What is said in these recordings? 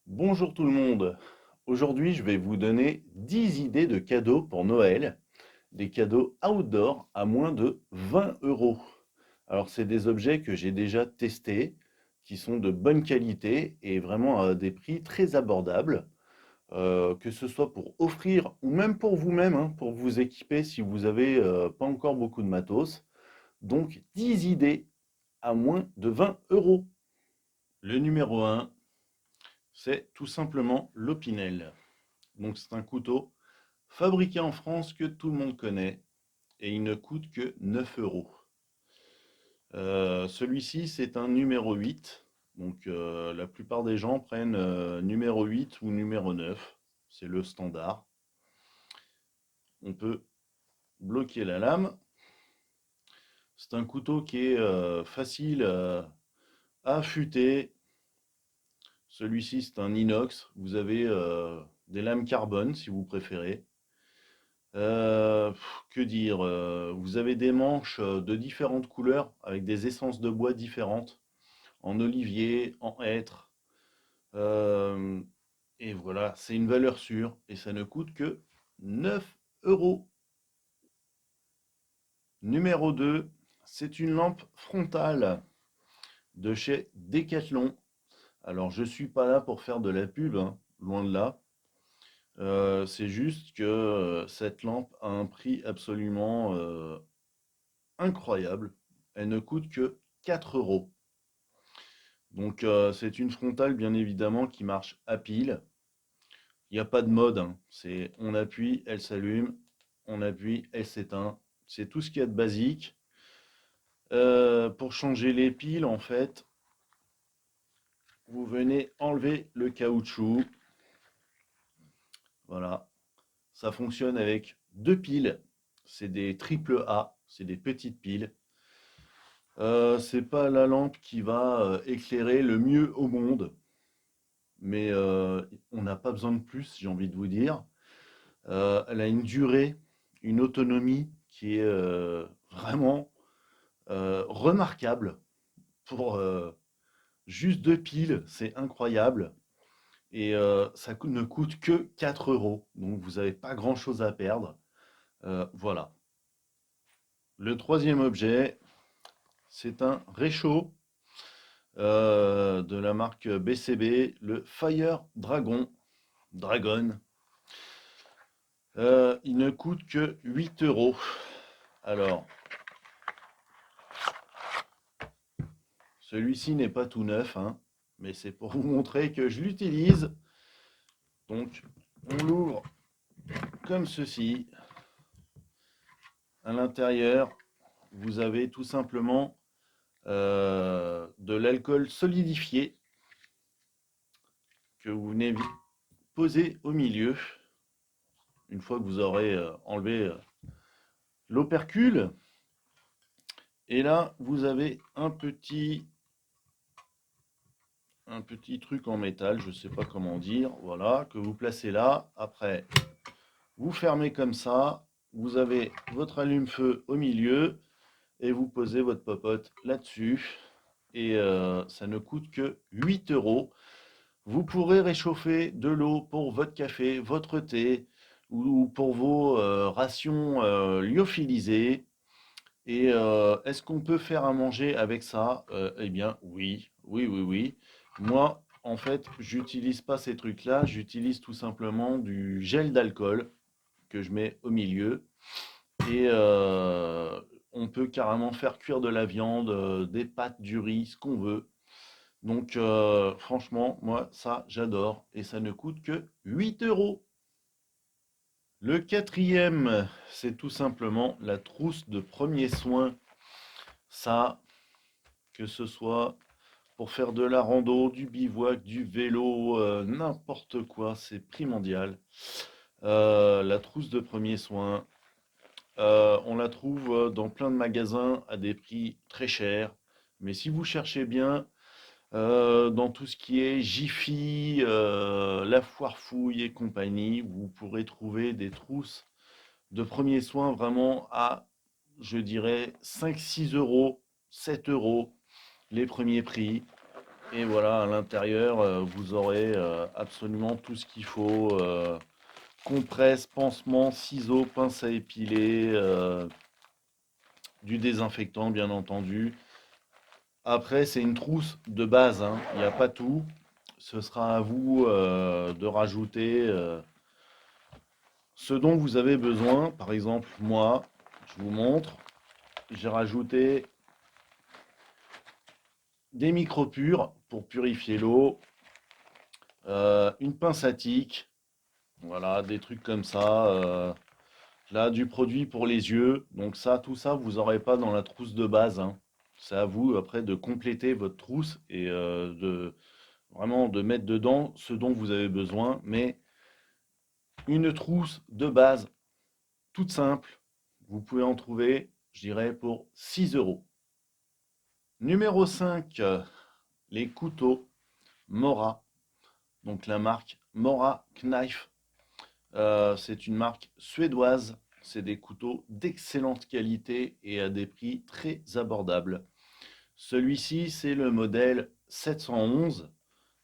Bonjour tout le monde. Aujourd'hui, je vais vous donner 10 idées de cadeaux pour Noël. Des cadeaux outdoor à moins de 20 euros. Alors, c'est des objets que j'ai déjà testés, qui sont de bonne qualité et vraiment à des prix très abordables. Que ce soit pour offrir ou même pour vous-même, hein, pour vous équiper si vous avez pas encore beaucoup de matos. Donc, 10 idées à moins de 20 euros. Le numéro un, c'est tout simplement l'Opinel. Donc c'est un couteau fabriqué en France que tout le monde connaît et il ne coûte que 9 euros. Celui-ci c'est un numéro 8. Donc la plupart des gens prennent numéro 8 ou numéro 9. C'est le standard. On peut bloquer la lame. C'est un couteau qui est facile à affûter. Celui-ci c'est un inox. Vous avez des lames carbone si vous préférez. Que dire? Vous avez des manches de différentes couleurs avec des essences de bois différentes, en olivier, en hêtre. Euh, et voilà, c'est une valeur sûre et ça ne coûte que 9 euros. Numéro 2, c'est une lampe frontale de chez Decathlon. Alors, je ne suis pas là pour faire de la pub, hein, loin de là. C'est juste que cette lampe a un prix absolument incroyable. Elle ne coûte que 4 euros. Donc c'est une frontale bien évidemment qui marche à pile. Il n'y a pas de mode, hein. C'est on appuie, elle s'allume, on appuie, elle s'éteint. C'est tout ce qu'il y a de basique. Pour changer les piles, en fait, vous venez enlever le caoutchouc. Voilà. Ça fonctionne avec deux piles. C'est des triple A, c'est des petites piles. C'est pas la lampe qui va éclairer le mieux au monde, mais on n'a pas besoin de plus, j'ai envie de vous dire. Elle a une durée, une autonomie qui est vraiment remarquable pour juste deux piles, c'est incroyable. Et ça ne coûte que 4 euros, donc vous n'avez pas grand-chose à perdre. Voilà. Le troisième objet, c'est un réchaud de la marque BCB, le Fire Dragon. Il ne coûte que 8 euros. Alors, celui-ci n'est pas tout neuf, hein, mais c'est pour vous montrer que je l'utilise. Donc, on l'ouvre comme ceci. À l'intérieur, vous avez tout simplement de l'alcool solidifié que vous venez poser au milieu. Une fois que vous aurez enlevé l'opercule. Et là, vous avez un petit truc en métal, je ne sais pas comment dire, voilà, que vous placez là. Après, vous fermez comme ça. Vous avez votre allume-feu au milieu et vous posez votre popote là-dessus. Et ça ne coûte que 8 euros. Vous pourrez réchauffer de l'eau pour votre café, votre thé ou pour vos rations lyophilisées. Et est-ce qu'on peut faire à manger avec ça? Eh bien, oui, oui, oui, oui. Moi, en fait, j'utilise pas ces trucs-là. J'utilise tout simplement du gel d'alcool que je mets au milieu. Et on peut carrément faire cuire de la viande, des pâtes, du riz, ce qu'on veut. Donc, franchement, moi, ça, j'adore. Et ça ne coûte que 8 euros. Le quatrième, c'est tout simplement la trousse de premiers soins. Ça, que ce soit pour faire de la rando, du bivouac, du vélo, n'importe quoi, c'est primordial. La trousse de premiers soins, on la trouve dans plein de magasins à des prix très chers. Mais si vous cherchez bien, dans tout ce qui est Jiffy, La Foire Fouille et compagnie, vous pourrez trouver des trousses de premiers soins vraiment à, je dirais, 5, 6 euros, 7 euros, les premiers prix. Et voilà, à l'intérieur, vous aurez absolument tout ce qu'il faut. Compresse, pansement, ciseaux, pince à épiler, du désinfectant bien entendu. Après, c'est une trousse de base, hein. Il n'y a pas tout. Ce sera à vous de rajouter ce dont vous avez besoin. Par exemple, moi, je vous montre, j'ai rajouté des micro-purs pour purifier l'eau, une pince à tic, voilà, des trucs comme ça. Là, du produit pour les yeux. Donc ça, tout ça, vous n'aurez pas dans la trousse de base, hein. C'est à vous après de compléter votre trousse et de vraiment de mettre dedans ce dont vous avez besoin. Mais une trousse de base toute simple, vous pouvez en trouver, je dirais, pour 6 euros. Numéro 5, les couteaux Mora. Donc la marque Mora Knife. C'est une marque suédoise. C'est des couteaux d'excellente qualité et à des prix très abordables. Celui-ci, c'est le modèle 711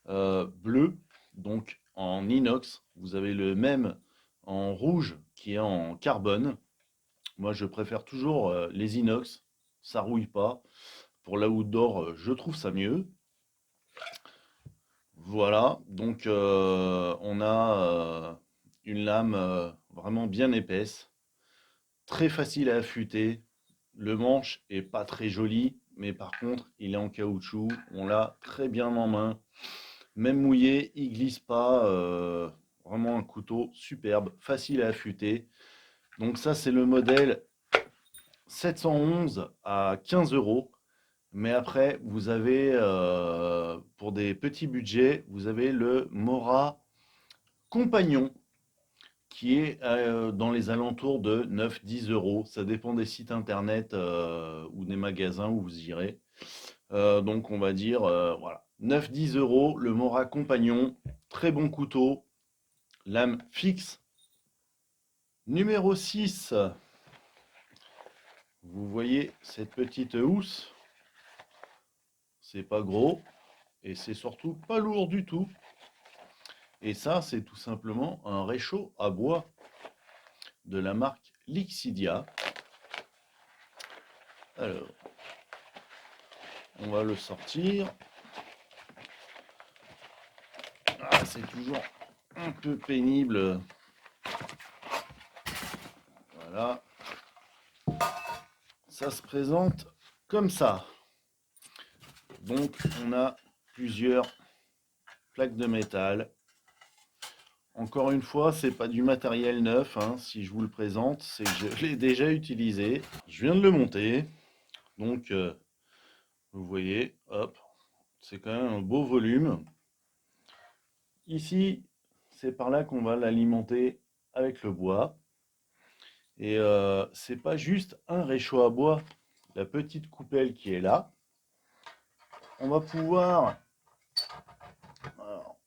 bleu, donc en inox. Vous avez le même en rouge qui est en carbone. Moi, je préfère toujours les inox. Ça rouille pas. Pour l'outdoor, je trouve ça mieux. Voilà, donc on a une lame vraiment bien épaisse, très facile à affûter. Le manche est pas très joli, mais par contre, il est en caoutchouc. On l'a très bien en main. Même mouillé, il glisse pas. Vraiment un couteau superbe, facile à affûter. Donc ça, c'est le modèle 711 à 15 euros. Mais après, vous avez, pour des petits budgets, vous avez le Mora Compagnon qui est dans les alentours de 9-10 euros. Ça dépend des sites internet ou des magasins où vous irez. Donc on va dire voilà, 9-10 euros, le Mora Compagnon, très bon couteau, lame fixe. Numéro 6, vous voyez cette petite housse, c'est pas gros et c'est surtout pas lourd du tout. Et ça, c'est tout simplement un réchaud à bois de la marque Lixidia. Alors, on va le sortir. Ah, c'est toujours un peu pénible. Voilà. Ça se présente comme ça. Donc, on a plusieurs plaques de métal. Encore une fois, c'est pas du matériel neuf, hein. Si je vous le présente, c'est que je l'ai déjà utilisé. Je viens de le monter. Donc, vous voyez, hop, c'est quand même un beau volume. Ici, c'est par là qu'on va l'alimenter avec le bois. Et c'est pas juste un réchaud à bois. La petite coupelle qui est là, on va pouvoir... Alors,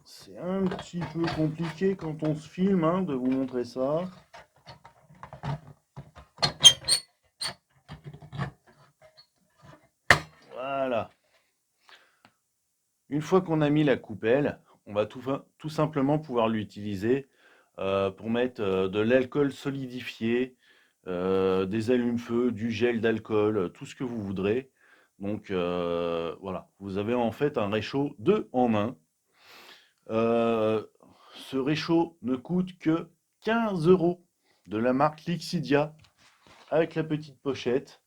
c'est un petit peu compliqué quand on se filme hein, de vous montrer ça. Voilà. Une fois qu'on a mis la coupelle, on va tout simplement pouvoir l'utiliser pour mettre de l'alcool solidifié, des allumes-feu, du gel d'alcool, tout ce que vous voudrez. Donc voilà, vous avez en fait un réchaud 2 en 1. Ce réchaud ne coûte que 15 euros de la marque Lixidia avec la petite pochette.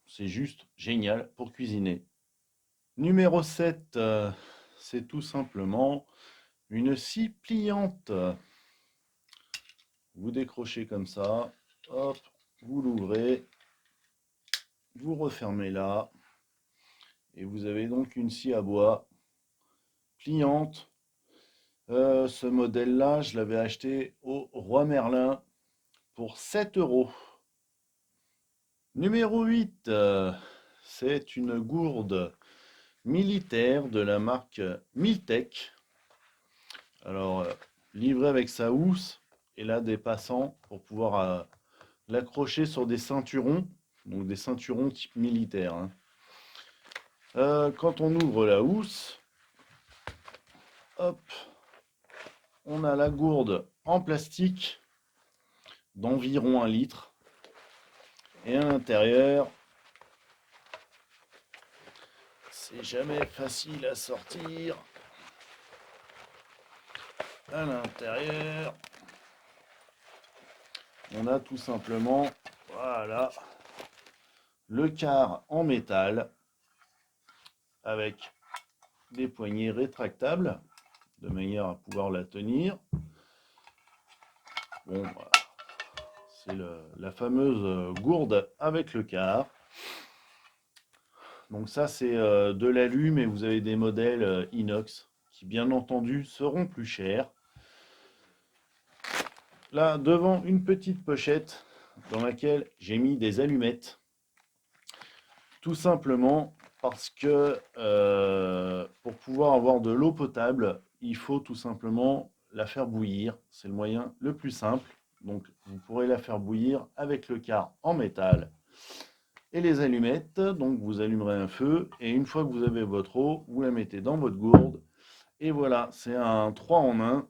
C'est juste génial pour cuisiner. Numéro 7, c'est tout simplement une scie pliante. Vous décrochez comme ça, hop, vous l'ouvrez, vous refermez là, et vous avez donc une scie à bois pliante. Ce modèle-là, je l'avais acheté au Roi Merlin pour 7 euros. Numéro 8, c'est une gourde militaire de la marque Miltech. Alors, livrée avec sa housse et là des passants pour pouvoir l'accrocher sur des ceinturons, donc des ceinturons type militaire, hein. Quand on ouvre la housse, hop, on a la gourde en plastique d'environ 1 litre. Et à l'intérieur, c'est jamais facile à sortir. À l'intérieur, on a tout simplement, voilà, le quart en métal avec des poignées rétractables de manière à pouvoir la tenir. Bon, c'est la fameuse gourde avec le quart. Donc ça, c'est de l'alu, mais vous avez des modèles inox qui, bien entendu, seront plus chers. Là, devant une petite pochette dans laquelle j'ai mis des allumettes. Tout simplement parce que pour pouvoir avoir de l'eau potable, il faut tout simplement la faire bouillir. C'est le moyen le plus simple. Donc, vous pourrez la faire bouillir avec le quart en métal et les allumettes. Donc, vous allumerez un feu et une fois que vous avez votre eau, vous la mettez dans votre gourde. Et voilà, c'est un 3 en 1,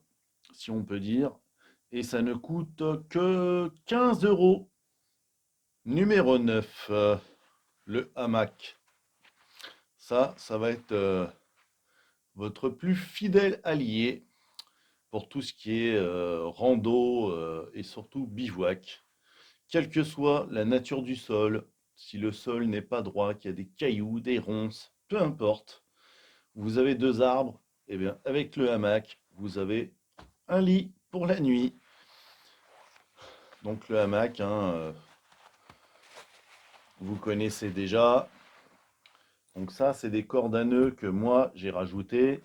si on peut dire. Et ça ne coûte que 15 €. Numéro 9, le hamac. Ça va être votre plus fidèle allié pour tout ce qui est rando et surtout bivouac. Quelle que soit la nature du sol, si le sol n'est pas droit, qu'il y a des cailloux, des ronces, peu importe, vous avez 2 arbres, et bien avec le hamac, vous avez un lit pour la nuit. Donc le hamac, hein, vous connaissez déjà. Donc ça, c'est des cordes à nœuds que moi, j'ai rajouté.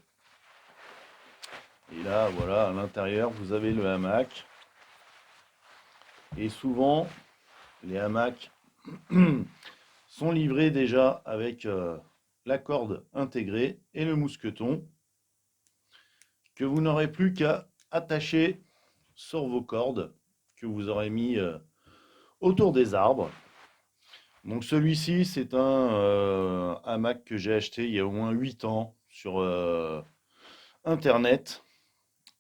Et là, voilà, à l'intérieur, vous avez le hamac. Et souvent, les hamacs sont livrés déjà avec la corde intégrée et le mousqueton que vous n'aurez plus qu'à attacher sur vos cordes que vous aurez mis autour des arbres. Donc celui-ci, c'est un hamac que j'ai acheté il y a au moins 8 ans sur Internet.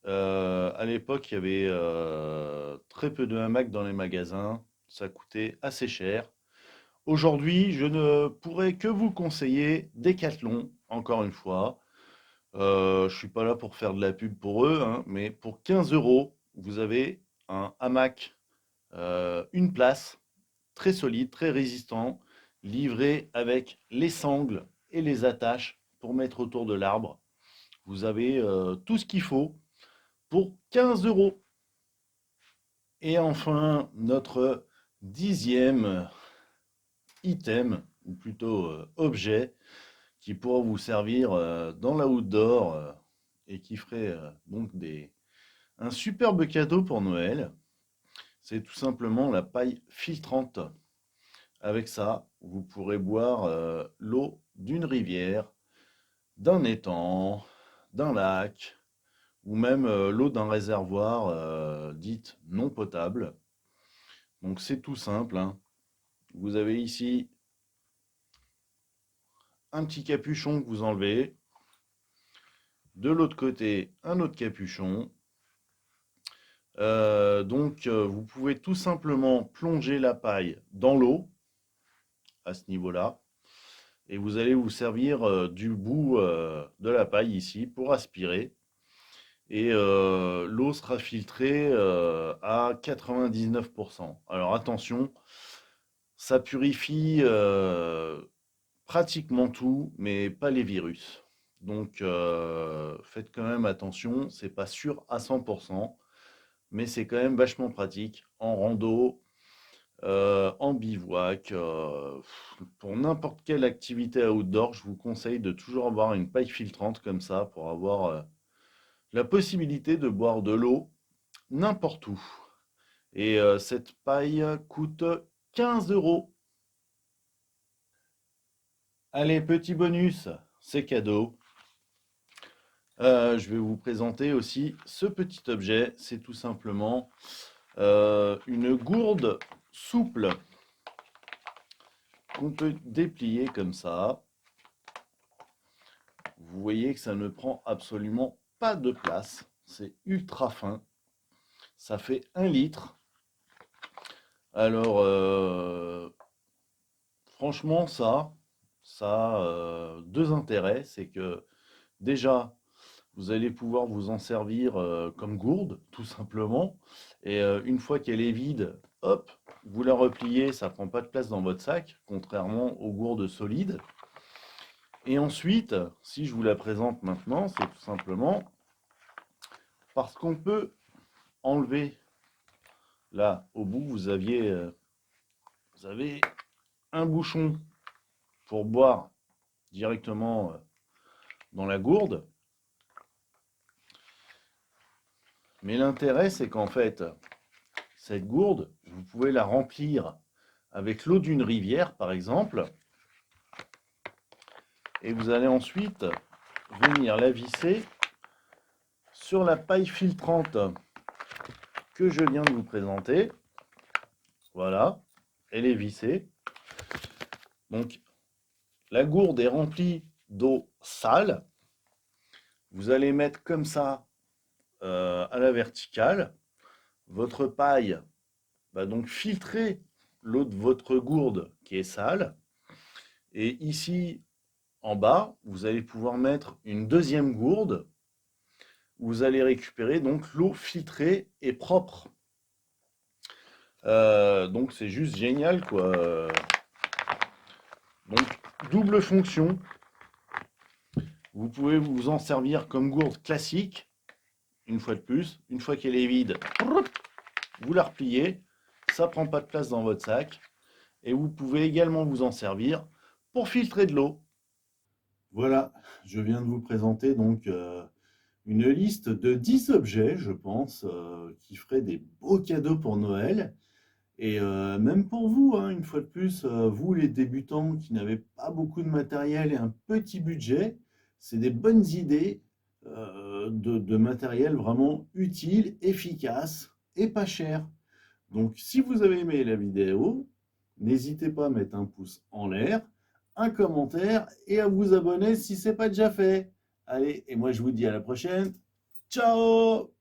À l'époque, il y avait très peu de hamacs dans les magasins. Ça coûtait assez cher. Aujourd'hui, je ne pourrais que vous conseiller Decathlon, encore une fois. Je ne suis pas là pour faire de la pub pour eux, hein, mais pour 15 €, vous avez un hamac, une place, très solide, très résistant, livré avec les sangles et les attaches pour mettre autour de l'arbre. Vous avez tout ce qu'il faut pour 15 €. Et enfin, notre 10e item, ou plutôt objet, qui pourra vous servir dans la outdoor et qui ferait donc un superbe cadeau pour Noël. C'est tout simplement la paille filtrante. Avec ça, vous pourrez boire l'eau d'une rivière, d'un étang, d'un lac, ou même l'eau d'un réservoir dite non potable. Donc c'est tout simple, hein. Vous avez ici un petit capuchon que vous enlevez. De l'autre côté, un autre capuchon. Vous pouvez tout simplement plonger la paille dans l'eau, à ce niveau-là. Et vous allez vous servir du bout de la paille ici pour aspirer. Et l'eau sera filtrée à 99%. Alors attention, ça purifie pratiquement tout, mais pas les virus. Donc faites quand même attention, c'est pas sûr à 100%, mais c'est quand même vachement pratique en rando, en bivouac, pour n'importe quelle activité outdoor. Je vous conseille de toujours avoir une paille filtrante comme ça pour avoir la possibilité de boire de l'eau n'importe où. Et cette paille coûte 15 €. Allez, petit bonus, c'est cadeau. Je vais vous présenter aussi ce petit objet. C'est tout simplement une gourde souple qu'on peut déplier comme ça. Vous voyez que ça ne prend absolument pas de place. C'est ultra fin. Ça fait 1 litre. Alors, franchement, ça a deux intérêts. C'est que déjà, vous allez pouvoir vous en servir comme gourde, tout simplement. Et une fois qu'elle est vide, hop, vous la repliez, ça ne prend pas de place dans votre sac, contrairement aux gourdes solides. Et ensuite, si je vous la présente maintenant, c'est tout simplement parce qu'on peut enlever, là, au bout, vous avez un bouchon pour boire directement dans la gourde. Mais l'intérêt, c'est qu'en fait, cette gourde, vous pouvez la remplir avec l'eau d'une rivière, par exemple. Et vous allez ensuite venir la visser sur la paille filtrante que je viens de vous présenter. Voilà, elle est vissée. Donc, la gourde est remplie d'eau sale. Vous allez mettre comme ça à la verticale. Votre paille va donc filtrer l'eau de votre gourde qui est sale. Et ici, en bas, vous allez pouvoir mettre une deuxième gourde. Vous allez récupérer donc l'eau filtrée et propre. Donc c'est juste génial, quoi. Donc double fonction. Vous pouvez vous en servir comme gourde classique, une fois de plus. Une fois qu'elle est vide, vous la repliez. Ça ne prend pas de place dans votre sac. Et vous pouvez également vous en servir pour filtrer de l'eau. Voilà, je viens de vous présenter donc une liste de 10 objets, je pense, qui feraient des beaux cadeaux pour Noël. Et même pour vous, hein, une fois de plus, vous les débutants qui n'avez pas beaucoup de matériel et un petit budget, c'est des bonnes idées de matériel vraiment utile, efficace et pas cher. Donc si vous avez aimé la vidéo, n'hésitez pas à mettre un pouce en l'air, un commentaire et à vous abonner si ce n'est pas déjà fait. Allez, et moi je vous dis à la prochaine. Ciao!